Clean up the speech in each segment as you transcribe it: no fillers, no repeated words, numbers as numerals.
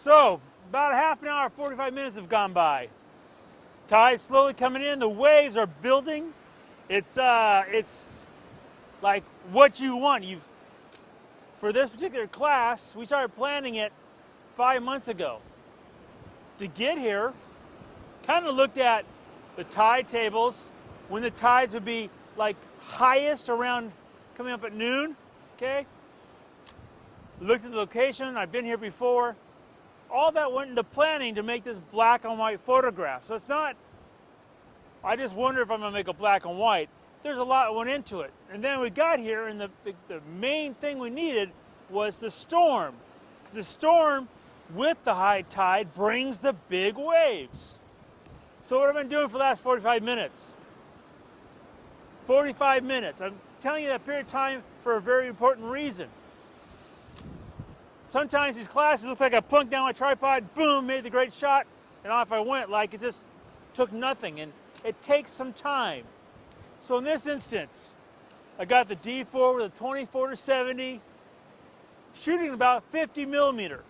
So, about a half an hour, 45 minutes have gone by. Tide's slowly coming in, the waves are building. It's like what you want. For this particular class, we started planning it 5 months ago. To get here, kind of looked at the tide tables, when the tides would be like highest around coming up at noon, okay? Looked at the location, I've been here before. All that went into planning to make this black and white photograph. So it's not, I just wonder if I'm gonna make a black and white. There's a lot that went into it. And then we got here and the main thing we needed was the storm. Because the storm with the high tide brings the big waves. So what have I been doing for the last 45 minutes? 45 minutes. I'm telling you that period of time for a very important reason. Sometimes these classes look like I plunked down my tripod, boom, made the great shot, and off I went like it just took nothing. And it takes some time. So in this instance, I got the D4 with a 24-70, shooting about 50 millimeter.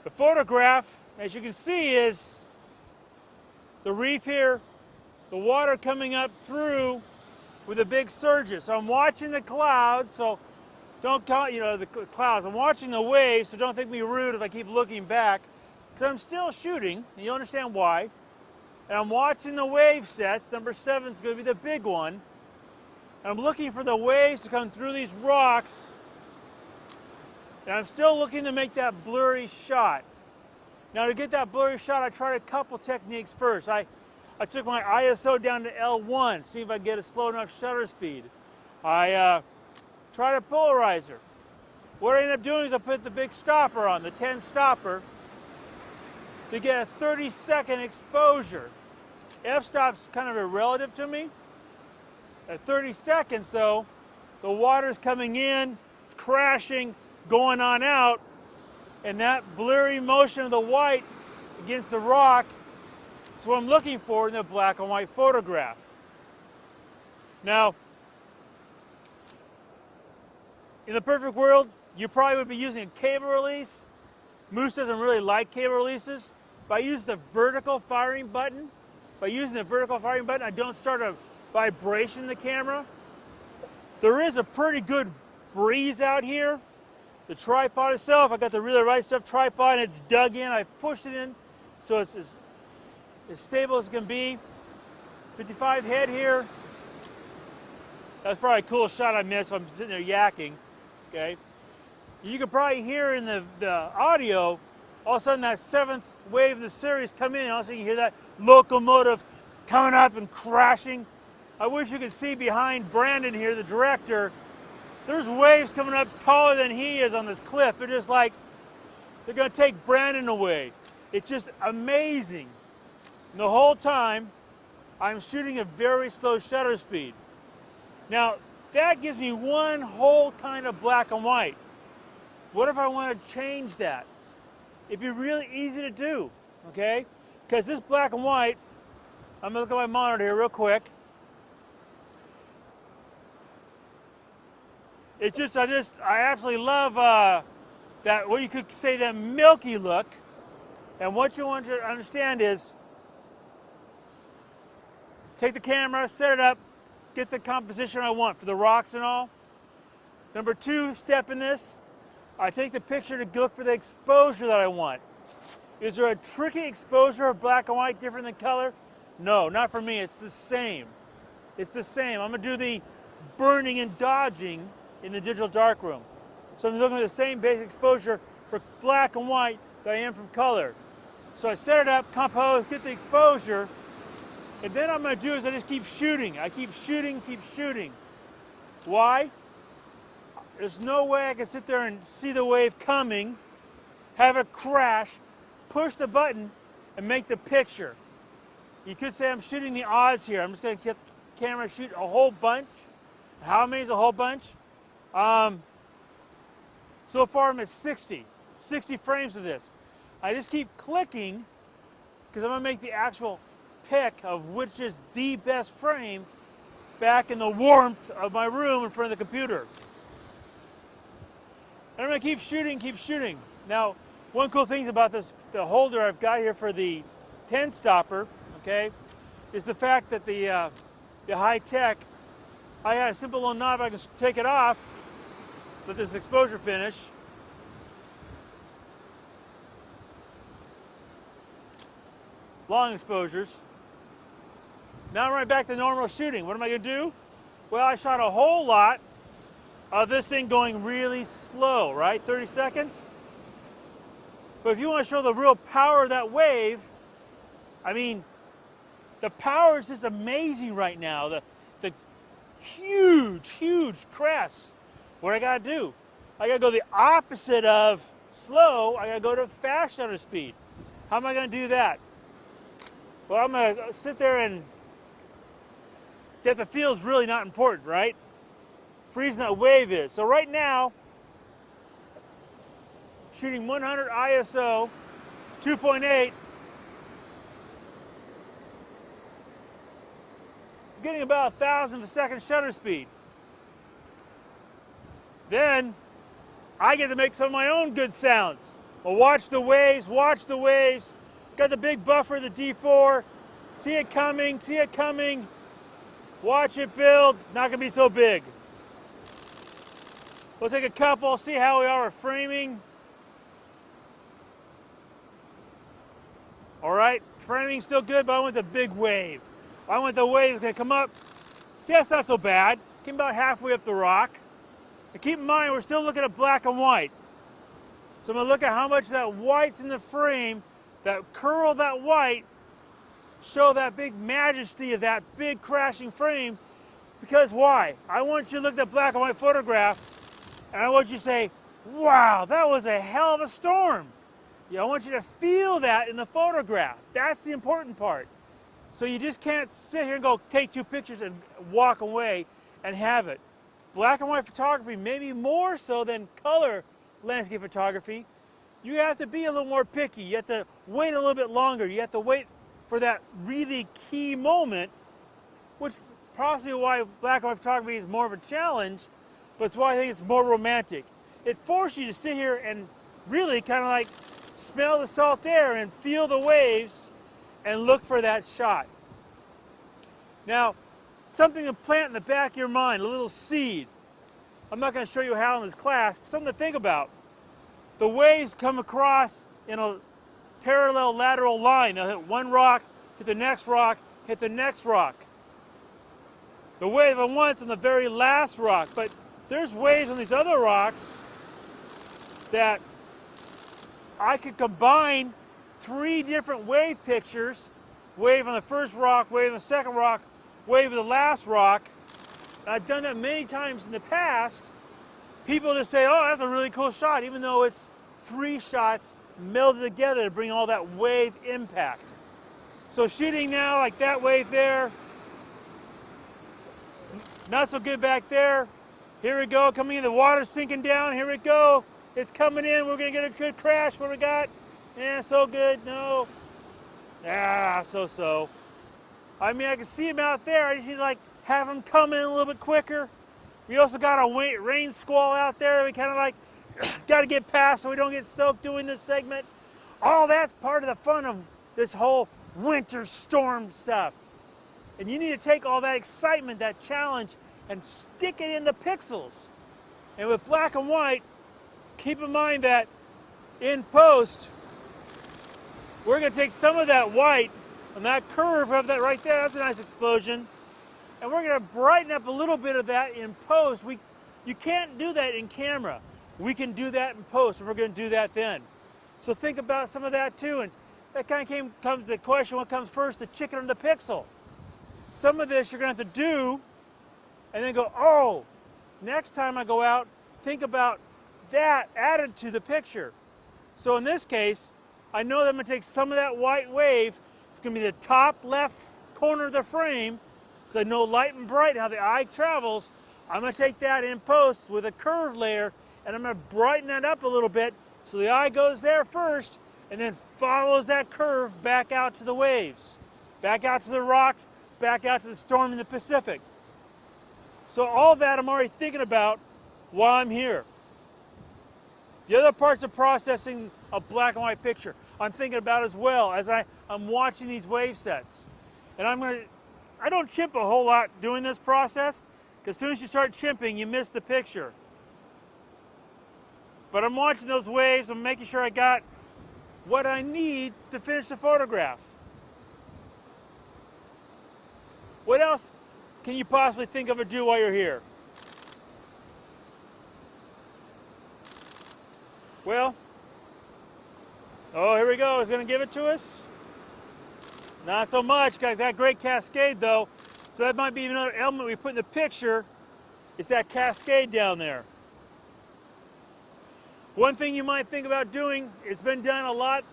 The photograph, as you can see, is the reef here, the water coming up through with the big surges. So I'm watching the clouds, so don't count, the clouds. I'm watching the waves, so don't think me rude if I keep looking back, because I'm still shooting, and you'll understand why. And I'm watching the wave sets. Number 7 is going to be the big one. And I'm looking for the waves to come through these rocks. And I'm still looking to make that blurry shot. Now to get that blurry shot, I tried a couple techniques first. I took my ISO down to L1, see if I can get a slow enough shutter speed. I tried a polarizer. What I ended up doing is I put the big stopper on, the 10 stopper, to get a 30-second exposure. F-stop's kind of irrelative to me. At 30 seconds though, the water's coming in, it's crashing, going on out, and that blurry motion of the white against the rock is what I'm looking for in the black and white photograph. Now, in the perfect world, you probably would be using a cable release. Moose doesn't really like cable releases. But I use the vertical firing button. By using the vertical firing button, I don't start a vibration in the camera. There is a pretty good breeze out here. The tripod itself, I got the Really Right Stuff tripod, and it's dug in. I pushed it in, so it's as stable as it can be. 55 head here. That's probably a cool shot I missed if I'm sitting there yakking. Okay. You can probably hear in the audio, all of a sudden that 7th wave of the series come in, and all of a sudden you hear that locomotive coming up and crashing. I wish you could see behind Brandon here, the director. There's waves coming up taller than he is on this cliff. They're just like, they're going to take Brandon away. It's just amazing. And the whole time, I'm shooting a very slow shutter speed. Now, that gives me one whole kind of black and white. What if I want to change that? It'd be really easy to do, okay? Because this black and white, I'm gonna look at my monitor here real quick. It's just, I absolutely love that, what you could say, that milky look. And what you want to understand is, take the camera, set it up, get the composition I want for the rocks and all. Number 2 step in this, I take the picture to look for the exposure that I want. Is there a tricky exposure of black and white different than color? No, not for me, it's the same. It's the same. I'm gonna do the burning and dodging in the digital darkroom. So I'm looking at the same basic exposure for black and white that I am from color. So I set it up, compose, get the exposure, and then what I'm going to do is I just keep shooting. I keep shooting, keep shooting. Why? There's no way I can sit there and see the wave coming, have it crash, push the button, and make the picture. You could say I'm shooting the odds here. I'm just going to get the camera, shoot a whole bunch. How many is a whole bunch? So far I'm at 60 frames of this. I just keep clicking because I'm going to make the actual pick of which is the best frame back in the warmth of my room in front of the computer. And I'm going to keep shooting, keep shooting. Now, one cool thing about this, the holder I've got here for the 10 stopper, okay, is the fact that the high tech, I have a simple little knob. I can take it off, let this exposure finish. Long exposures. Now I'm right back to normal shooting. What am I going to do? Well, I shot a whole lot of this thing going really slow, right? 30 seconds. But if you want to show the real power of that wave, I mean, the power is just amazing right now. The huge, huge crests. What I got to do? I got to go the opposite of slow. I got to go to fast shutter speed. How am I going to do that? Well, I'm going to sit there and depth of field is really not important, right? Freezing that wave is. So right now, shooting 100 ISO, 2.8, getting about 1,000th of a second shutter speed. Then I get to make some of my own good sounds. Well, watch the waves, watch the waves. Got the big buffer, the D4. See it coming, see it coming. Watch it build, not gonna be so big. We'll take a couple, see how we are with framing. All right, framing's still good, but I want the big wave. I want the wave that's gonna come up. See, that's not so bad. Came about halfway up the rock. And keep in mind, we're still looking at black and white. So I'm gonna look at how much that white's in the frame, that curl of that white, show that big majesty of that big crashing frame. Because why? I want you to look at that black and white photograph and I want you to say, wow, that was a hell of a storm. Yeah, I want you to feel that in the photograph. That's the important part. So you just can't sit here and go take 2 pictures and walk away and have it. Black and white photography, maybe more so than color landscape photography, you have to be a little more picky. You have to wait a little bit longer. You have to wait for that really key moment, which possibly why black and white photography is more of a challenge, but it's why I think it's more romantic. It forces you to sit here and really kind of like smell the salt air and feel the waves and look for that shot. Now, something to plant in the back of your mind, a little seed. I'm not going to show you how in this class, but something to think about. The waves come across in a parallel lateral line. They'll hit one rock, hit the next rock, hit the next rock. The wave on one's on the very last rock, but there's waves on these other rocks that I could combine 3 different wave pictures. Wave on the first rock, wave on the second rock, wave on the last rock. I've done that many times in the past. People just say, oh, that's a really cool shot, even though it's 3 shots melded together to bring all that wave impact. So shooting now, like that wave there, not so good back there. Here we go, coming in, the water's sinking down, here we go. It's coming in, we're gonna get a good crash. What we got? Yeah, so good, no. Ah, so-so. I mean, I can see him out there, I just need to like have him come in a little bit quicker. We also got a rain squall out there that we kind of like got to get past so we don't get soaked doing this segment. All that's part of the fun of this whole winter storm stuff. And you need to take all that excitement, that challenge, and stick it in the pixels. And with black and white, keep in mind that in post, we're going to take some of that white and that curve of that right there, that's a nice explosion, and we're going to brighten up a little bit of that in post. You can't do that in camera. We can do that in post, and we're going to do that then. So think about some of that too, and that kind of comes to the question, what comes first, the chicken or the pixel? Some of this you're going to have to do, and then go, oh, next time I go out, think about that added to the picture. So in this case, I know that I'm going to take some of that white wave. It's going to be the top left corner of the frame, so I know light and bright how the eye travels. I'm going to take that in post with a curve layer, and I'm going to brighten that up a little bit so the eye goes there first and then follows that curve back out to the waves, back out to the rocks, back out to the storm in the Pacific. So all that I'm already thinking about while I'm here. The other parts of processing a black and white picture, I'm thinking about as well as I'm watching these wave sets. And I don't chimp a whole lot doing this process, because as soon as you start chimping, you miss the picture. But I'm watching those waves, I'm making sure I got what I need to finish the photograph. What else can you possibly think of or do while you're here? Well, oh, here we go. It's going to give it to us. Not so much. Got that great cascade, though. So that might be another element we put in the picture. It's that cascade down there. One thing you might think about doing, it's been done a lot,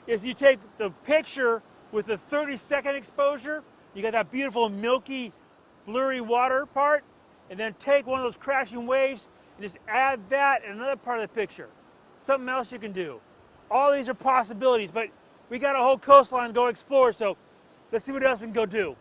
is you take the picture with a 30-second exposure. You got that beautiful milky, blurry water part, and then take one of those crashing waves and just add that in another part of the picture. Something else you can do. All these are possibilities, but we got a whole coastline to go explore, so let's see what else we can go do.